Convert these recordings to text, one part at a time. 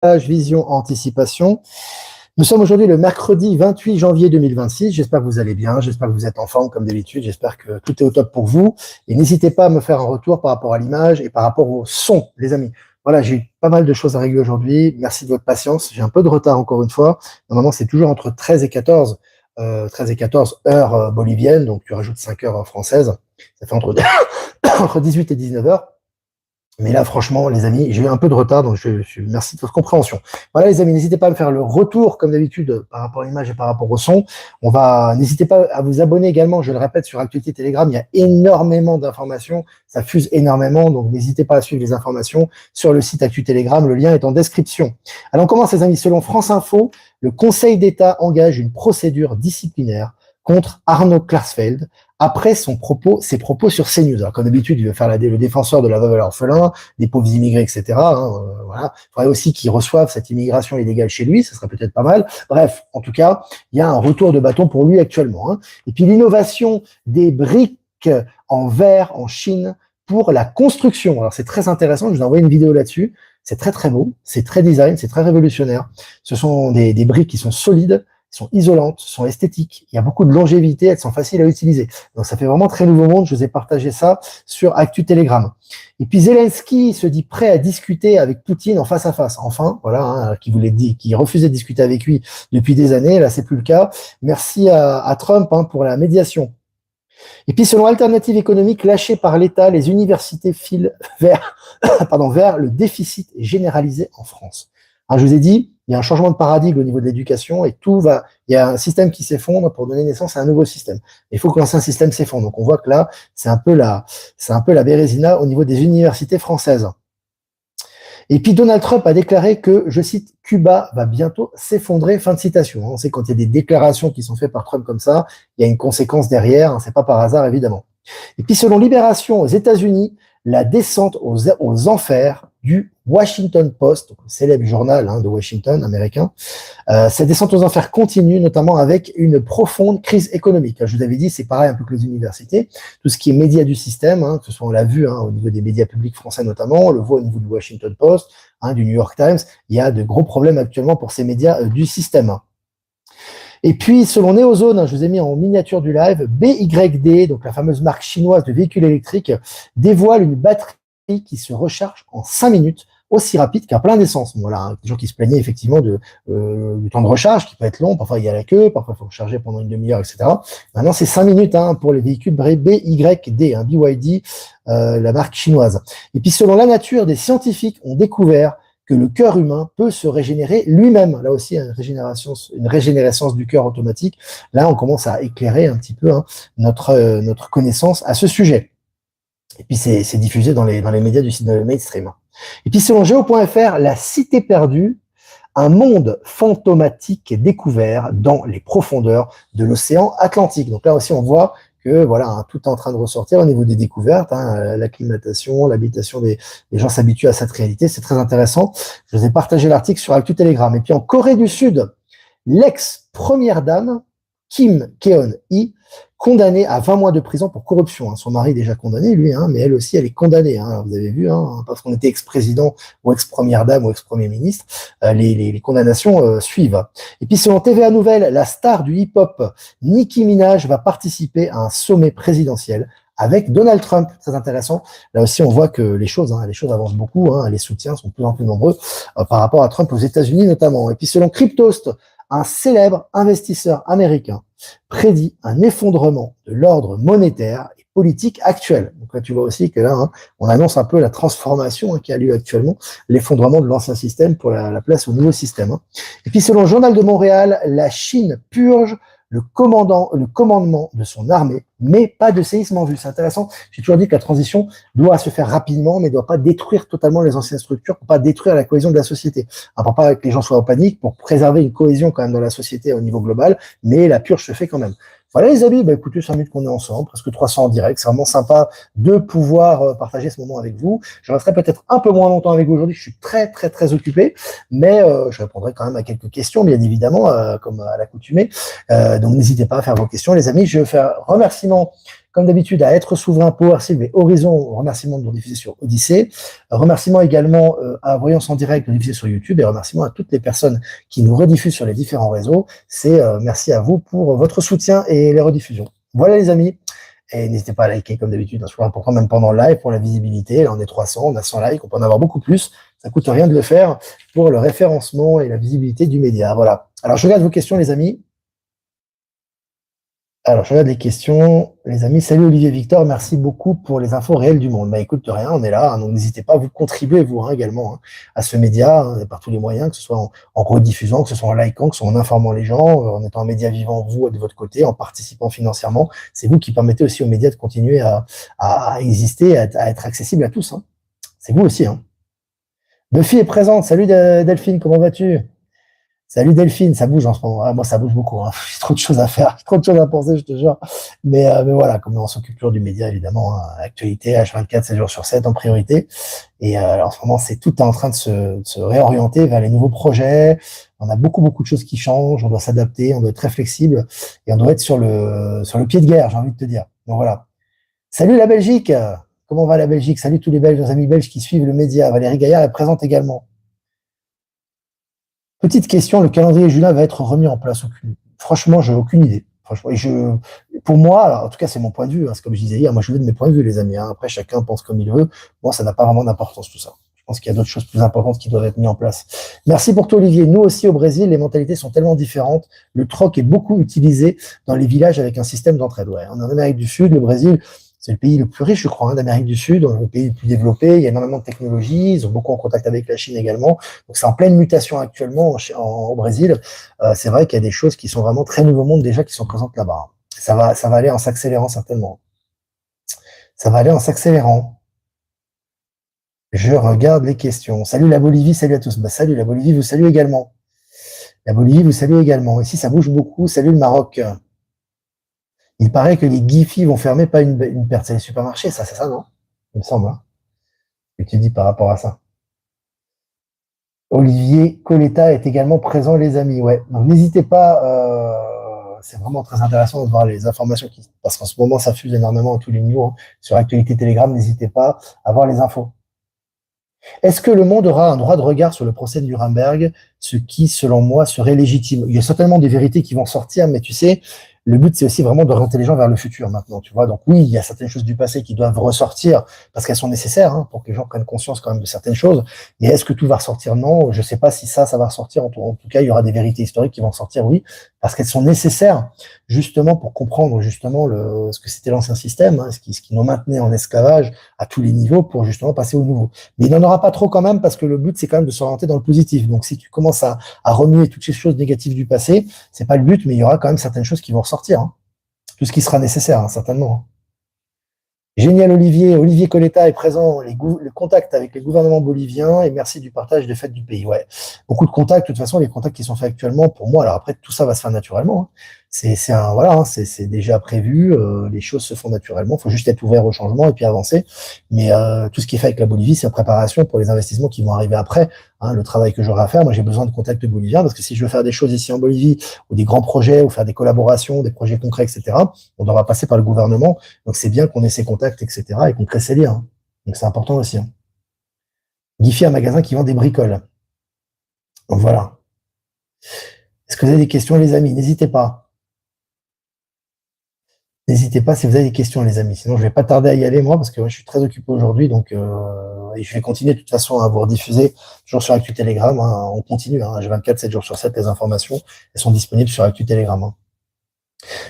Vision Anticipation. Nous sommes aujourd'hui le mercredi 28 janvier 2026. J'espère que vous allez bien, j'espère que vous êtes en forme comme d'habitude, j'espère que tout est au top pour vous. Et n'hésitez pas à me faire un retour par rapport à l'image et par rapport au son, les amis. Voilà, j'ai eu pas mal de choses à régler aujourd'hui. Merci de votre patience. J'ai un peu de retard encore une fois. Normalement, c'est toujours entre 13 et 14, 13 et 14 heures boliviennes, donc tu rajoutes 5 heures françaises. Ça fait entre, entre 18 et 19 heures. Mais là, franchement, les amis, j'ai eu un peu de retard, donc merci de votre compréhension. Voilà, les amis, n'hésitez pas à me faire le retour, comme d'habitude, par rapport à l'image et par rapport au son. N'hésitez pas à vous abonner également, je le répète, sur Actualité Telegram. Il y a énormément d'informations, ça fuse énormément, donc n'hésitez pas à suivre les informations sur le site Actu Telegram. Le lien est en description. Alors, on commence, les amis. Selon France Info, le Conseil d'État engage une procédure disciplinaire contre Arnaud Klarsfeld après ses propos sur CNews. Alors, comme d'habitude, il veut faire le défenseur de la veuve et l'orphelin, des pauvres immigrés, etc. Voilà. Il faudrait aussi qu'il reçoive cette immigration illégale chez lui, ce serait peut-être pas mal. Bref, en tout cas, il y a un retour de bâton pour lui actuellement. Et puis l'innovation des briques en verre en Chine pour la construction. Alors c'est très intéressant, je vous envoie une vidéo là-dessus. C'est très très beau, c'est très design, c'est très révolutionnaire. Ce sont des briques qui sont solides, sont isolantes, sont esthétiques, il y a beaucoup de longévité, elles sont faciles à utiliser. Donc ça fait vraiment très nouveau monde, je vous ai partagé ça sur Actu Telegram. Et puis Zelensky se dit prêt à discuter avec Poutine en face à face. Enfin, voilà, qui refusait de discuter avec lui depuis des années, là c'est plus le cas. Merci à Trump pour la médiation. Et puis selon Alternative économique lâchée par l'État, les universités filent vers le déficit généralisé en France. Alors, je vous ai dit, il y a un changement de paradigme au niveau de l'éducation et il y a un système qui s'effondre pour donner naissance à un nouveau système. Il faut que l'ancien système s'effondre. Donc on voit que là, c'est un peu la bérésina au niveau des universités françaises. Et puis Donald Trump a déclaré que, je cite, Cuba va bientôt s'effondrer, fin de citation. On sait quand il y a des déclarations qui sont faites par Trump comme ça, il y a une conséquence derrière, c'est pas par hasard évidemment. Et puis selon Libération aux États-Unis, la descente aux enfers du Washington Post, le célèbre journal de Washington américain, cette descente aux enfers continue, notamment avec une profonde crise économique. Je vous avais dit, c'est pareil un peu que les universités, tout ce qui est médias du système, que ce soit on l'a vu au niveau des médias publics français notamment, on le voit au niveau du Washington Post, du New York Times, il y a de gros problèmes actuellement pour ces médias du système. Et puis, selon Neozone, je vous ai mis en miniature du live, BYD, donc la fameuse marque chinoise de véhicules électriques, dévoile une batterie qui se recharge en 5 minutes, aussi rapide qu'un plein d'essence. Voilà, des gens qui se plaignaient effectivement du temps de recharge qui peut être long, parfois il y a la queue, parfois il faut recharger pendant une demi-heure, etc. Maintenant, c'est 5 minutes pour les véhicules BYD, BYD, la marque chinoise. Et puis, selon La Nature, des scientifiques ont découvert que le cœur humain peut se régénérer lui-même. Là aussi, une régénérescence du cœur automatique. Là, on commence à éclairer un petit peu notre connaissance à ce sujet. Et puis, c'est diffusé dans les médias du site de mainstream. Et puis, selon Géo.fr, la cité perdue, un monde fantomatique est découvert dans les profondeurs de l'océan Atlantique. Donc là aussi, on voit que voilà, tout est en train de ressortir au niveau des découvertes, l'acclimatation, l'habitation des gens s'habituent à cette réalité, c'est très intéressant. Je vous ai partagé l'article sur Actu Telegram. Et puis en Corée du Sud, l'ex-première dame, Kim Keon-hee, condamnée à 20 mois de prison pour corruption. Son mari est déjà condamné, lui, mais elle aussi, elle est condamnée. Vous avez vu, parce qu'on était ex-président ou ex-première dame ou ex-premier ministre, les condamnations suivent. Et puis selon TVA Nouvelle, la star du hip-hop, Nicki Minaj, va participer à un sommet présidentiel avec Donald Trump. Très intéressant. Là aussi, on voit que les choses avancent beaucoup. Les soutiens sont de plus en plus nombreux par rapport à Trump aux États-Unis notamment. Et puis selon Cryptost, un célèbre investisseur américain prédit un effondrement de l'ordre monétaire et politique actuel. Donc là, tu vois aussi que là, on annonce un peu la transformation qui a lieu actuellement, l'effondrement de l'ancien système pour la place au nouveau système. Et puis, selon le Journal de Montréal, la Chine purge le commandement de son armée, mais pas de séisme en vue. C'est intéressant. J'ai toujours dit que la transition doit se faire rapidement, mais ne doit pas détruire totalement les anciennes structures pour pas détruire la cohésion de la société. Pour pas que les gens soient en panique, pour préserver une cohésion quand même dans la société au niveau global, mais la purge se fait quand même. Voilà les amis, écoutez, 5 minutes qu'on est ensemble, presque 300 en direct, c'est vraiment sympa de pouvoir partager ce moment avec vous. Je resterai peut-être un peu moins longtemps avec vous aujourd'hui, je suis très très très occupé, mais je répondrai quand même à quelques questions, bien évidemment, comme à l'accoutumée. Donc n'hésitez pas à faire vos questions les amis. Je vais faire remerciement comme d'habitude, à Être Souverain, PowerSylve et Horizon, remerciements de nous diffuser sur Odyssée, remerciements également à Voyance en direct de nous diffuser sur YouTube et remerciements à toutes les personnes qui nous rediffusent sur les différents réseaux. C'est merci à vous pour votre soutien et les rediffusions. Voilà les amis. Et n'hésitez pas à liker comme d'habitude, c'est toujours important même pendant le live pour la visibilité. Là on est 300, on a 100 likes, on peut en avoir beaucoup plus. Ça coûte rien de le faire pour le référencement et la visibilité du média. Voilà. Alors je regarde vos questions les amis. Alors, je regarde les questions. Les amis, salut Olivier Victor, merci beaucoup pour les infos réelles du monde. Bah écoute, de rien, on est là, hein, donc n'hésitez pas à vous contribuer, vous également, hein, à ce média, hein, par tous les moyens, que ce soit en rediffusant, que ce soit en likant, que ce soit en informant les gens, en étant un média vivant, vous, de votre côté, en participant financièrement. C'est vous qui permettez aussi aux médias de continuer à exister, à être accessible à tous. Hein. C'est vous aussi. Hein. Buffy est présente. Salut Delphine, comment vas-tu? Salut Delphine, ça bouge en ce moment. Ah, moi, ça bouge beaucoup. Hein. J'ai trop de choses à faire, trop de choses à penser, je te jure. Mais voilà, comme on s'occupe toujours du média, évidemment, hein, actualité, H24, 7 jours sur 7 en priorité. Et en ce moment, tout est en train de se réorienter vers les nouveaux projets. On a beaucoup, beaucoup de choses qui changent. On doit s'adapter, on doit être très flexible et on doit être sur le pied de guerre, j'ai envie de te dire. Donc voilà. Salut la Belgique. Comment va la Belgique? Salut tous les Belges, nos amis belges qui suivent le média. Valérie Gaillard est présente également. Petite question, le calendrier Julien va être remis en place? Franchement, j'ai aucune idée. Franchement, pour moi, alors, en tout cas, c'est mon point de vue. Hein, c'est comme je disais hier, moi, je veux de mes points de vue, les amis. Hein. Après, chacun pense comme il veut. Moi, ça n'a pas vraiment d'importance, tout ça. Je pense qu'il y a d'autres choses plus importantes qui doivent être mises en place. Merci pour toi, Olivier. Nous aussi, au Brésil, les mentalités sont tellement différentes. Le troc est beaucoup utilisé dans les villages avec un système d'entraide. Ouais. En Amérique du Sud, le Brésil, c'est le pays le plus riche, je crois, hein, d'Amérique du Sud, le pays le plus développé. Il y a énormément de technologies. Ils ont beaucoup en contact avec la Chine également. Donc, c'est en pleine mutation actuellement au Brésil. C'est vrai qu'il y a des choses qui sont vraiment très nouveau monde déjà qui sont présentes là-bas. Ça va aller en s'accélérant certainement. Ça va aller en s'accélérant. Je regarde les questions. Salut la Bolivie, salut à tous. Bah, salut la Bolivie, vous salue également. La Bolivie vous salue également. Ici, ça bouge beaucoup. Salut le Maroc. Il paraît que les Giphy vont fermer, pas une perte. C'est les supermarchés, ça, c'est ça, non? Il me semble. Hein. Ce que tu dis par rapport à ça. Olivier Coletta est également présent, les amis. Ouais. Donc, n'hésitez pas. C'est vraiment très intéressant de voir les informations parce qu'en ce moment, ça fuse énormément à tous les niveaux. Hein. Sur Actualité Telegram, n'hésitez pas à voir les infos. Est-ce que le monde aura un droit de regard sur le procès de Nuremberg, ce qui, selon moi, serait légitime? Il y a certainement des vérités qui vont sortir, mais tu sais, le but, c'est aussi vraiment d'orienter les gens vers le futur maintenant, tu vois. Donc oui, il y a certaines choses du passé qui doivent ressortir parce qu'elles sont nécessaires hein, pour que les gens prennent conscience quand même de certaines choses. Mais est-ce que tout va ressortir? Non, je sais pas si ça va ressortir. En tout cas, il y aura des vérités historiques qui vont sortir, oui, parce qu'elles sont nécessaires justement pour comprendre justement ce que c'était l'ancien système, hein, ce qui nous maintenait en esclavage à tous les niveaux pour justement passer au nouveau. Mais il n'en aura pas trop quand même parce que le but, c'est quand même de s'orienter dans le positif. Donc si tu commences à remuer toutes ces choses négatives du passé, c'est pas le but, mais il y aura quand même certaines choses qui vont ressortir. Hein. Tout ce qui sera nécessaire, hein, certainement. Génial Olivier. Olivier Coletta est présent, le contact avec les gouvernements boliviens et merci du partage des fêtes du pays. Ouais. Beaucoup de contacts, de toute façon, les contacts qui sont faits actuellement, pour moi, alors après, tout ça va se faire naturellement. Hein. C'est déjà prévu, les choses se font naturellement, il faut juste être ouvert au changement et puis avancer. Mais tout ce qui est fait avec la Bolivie, c'est en préparation pour les investissements qui vont arriver après. Hein, le travail que j'aurai à faire, moi j'ai besoin de contacts boliviens parce que si je veux faire des choses ici en Bolivie ou des grands projets ou faire des collaborations, des projets concrets, etc., on devra passer par le gouvernement. Donc c'est bien qu'on ait ces contacts, etc., et qu'on crée ces liens. Hein. Donc c'est important aussi. Hein. Giphy, un magasin qui vend des bricoles. Donc voilà. Est-ce que vous avez des questions, les amis? N'hésitez pas. N'hésitez pas si vous avez des questions, les amis. Sinon, je vais pas tarder à y aller, moi, parce que je suis très occupé aujourd'hui. Donc, et je vais continuer de toute façon à vous rediffuser, toujours sur Actu Telegram. Hein, on continue, hein, H24, 7 jours sur 7, les informations. Elles sont disponibles sur Actu Telegram. Hein.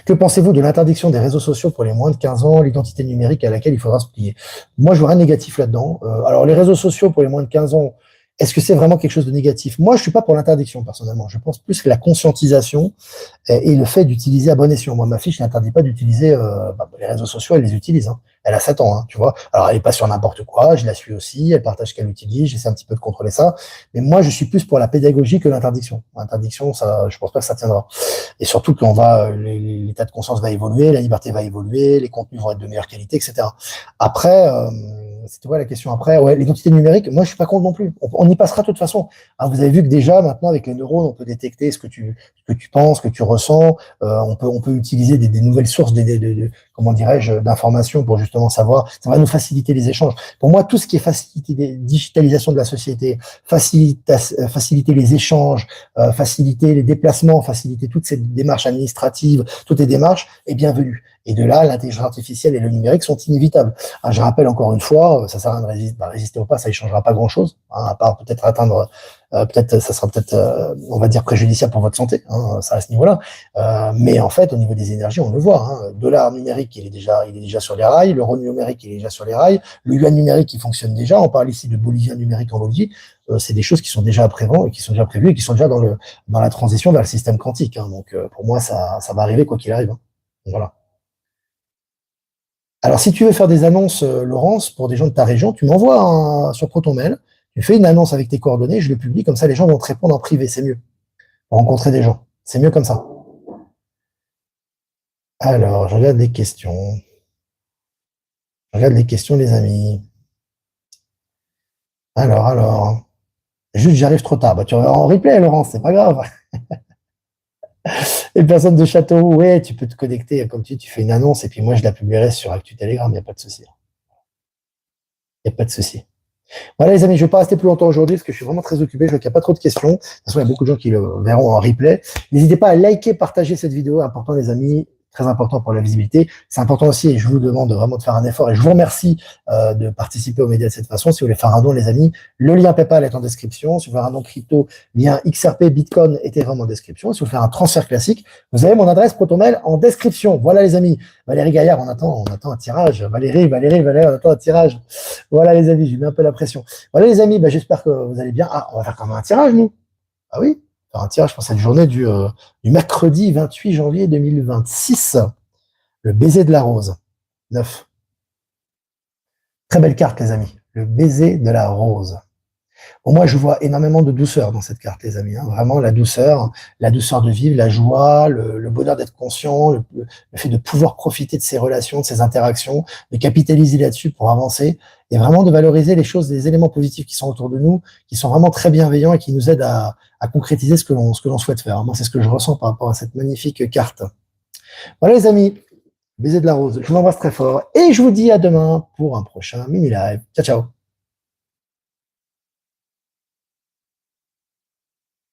Que pensez-vous de l'interdiction des réseaux sociaux pour les moins de 15 ans, l'identité numérique à laquelle il faudra se plier? Moi, je vois rien de négatif là-dedans. Alors, les réseaux sociaux pour les moins de 15 ans, est-ce que c'est vraiment quelque chose de négatif? Moi, je suis pas pour l'interdiction, personnellement. Je pense plus que la conscientisation et le fait d'utiliser à bon escient. Moi, ma fille, je n'interdis pas d'utiliser les réseaux sociaux, elle les utilise. Hein. Elle a 7 ans, hein, tu vois. Alors, elle est pas sur n'importe quoi, je la suis aussi, elle partage ce qu'elle utilise, j'essaie un petit peu de contrôler ça. Mais moi, je suis plus pour la pédagogie que l'interdiction. L'interdiction, ça, je pense pas que ça tiendra. Et surtout qu'on l'état de conscience va évoluer, la liberté va évoluer, les contenus vont être de meilleure qualité, etc. Après, c'était quoi la question après? Ouais, l'identité numérique, moi, je suis pas contre non plus. On y passera de toute façon. Hein, vous avez vu que déjà, maintenant, avec les neurones, on peut détecter ce que tu penses, ce que tu ressens. On peut utiliser des nouvelles sources, comment dirais-je, d'informations pour justement savoir. Ça va nous faciliter les échanges. Pour moi, tout ce qui est faciliter, digitalisation de la société, faciliter les échanges, faciliter les déplacements, faciliter toutes ces démarches administratives, toutes les démarches est bienvenue. Et de là, l'intelligence artificielle et le numérique sont inévitables. Hein, je rappelle encore une fois, ça sert à rien de résister ou pas, ça ne changera pas grand-chose, hein, à part peut-être atteindre, ça sera peut-être, on va dire, préjudiciable pour votre santé, hein, ça à ce niveau-là. Mais en fait, au niveau des énergies, on le voit. Hein, le dollar numérique, il est déjà sur les rails, l'euro numérique, il est déjà sur les rails, le yuan numérique, il fonctionne déjà. On parle ici de bolivien numérique en Bolivie. C'est des choses qui sont déjà prévues et qui sont déjà prévues et qui sont déjà dans la transition vers le système quantique. Hein. Donc, pour moi, ça va arriver quoi qu'il arrive. Hein. Voilà. Alors, si tu veux faire des annonces, Laurence, pour des gens de ta région, tu m'envoies sur ProtonMail, tu fais une annonce avec tes coordonnées, je le publie, comme ça les gens vont te répondre en privé, c'est mieux. Pour rencontrer des gens. C'est mieux comme ça. Alors, je regarde les questions. Je regarde les questions, les amis. Alors. Juste, j'arrive trop tard. Bah, tu regardes en replay, Laurence, c'est pas grave. Les personnes de Château, ouais, tu peux te connecter, comme tu fais une annonce, et puis moi, je la publierai sur Actu Telegram, il n'y a pas de souci. Il n'y a pas de souci. Voilà, les amis, je ne vais pas rester plus longtemps aujourd'hui, parce que je suis vraiment très occupé, je vois qu'il n'y a pas trop de questions. De toute façon, il y a beaucoup de gens qui le verront en replay. N'hésitez pas à liker, partager cette vidéo, important, les amis. Très important pour la visibilité. C'est important aussi, et je vous demande vraiment de faire un effort, et je vous remercie de participer aux médias de cette façon. Si vous voulez faire un don, les amis, le lien PayPal est en description. Si vous voulez faire un don crypto, lien XRP, Bitcoin était vraiment en description. Si vous voulez faire un transfert classique, vous avez mon adresse ProtonMail en description. Voilà, les amis. Valérie Gaillard, on attend un tirage. Valérie, on attend un tirage. Voilà, les amis, j'ai mis un peu la pression. Voilà, les amis, j'espère que vous allez bien. Ah, on va faire quand même un tirage, nous. Ah oui? Faire un tirage pour cette journée du mercredi 28 janvier 2026. Le baiser de la rose. 9. Très belle carte, les amis. Le baiser de la rose. Pour moi, je vois énormément de douceur dans cette carte, les amis. Hein. Vraiment, la douceur de vivre, la joie, le bonheur d'être conscient, le fait de pouvoir profiter de ses relations, de ses interactions, de capitaliser là-dessus pour avancer et vraiment de valoriser les choses, les éléments positifs qui sont autour de nous, qui sont vraiment très bienveillants et qui nous aident à concrétiser ce que l'on souhaite faire. Moi, c'est ce que je ressens par rapport à cette magnifique carte. Voilà, les amis. Baiser de la rose. Je vous embrasse très fort et je vous dis à demain pour un prochain mini live. Ciao, ciao.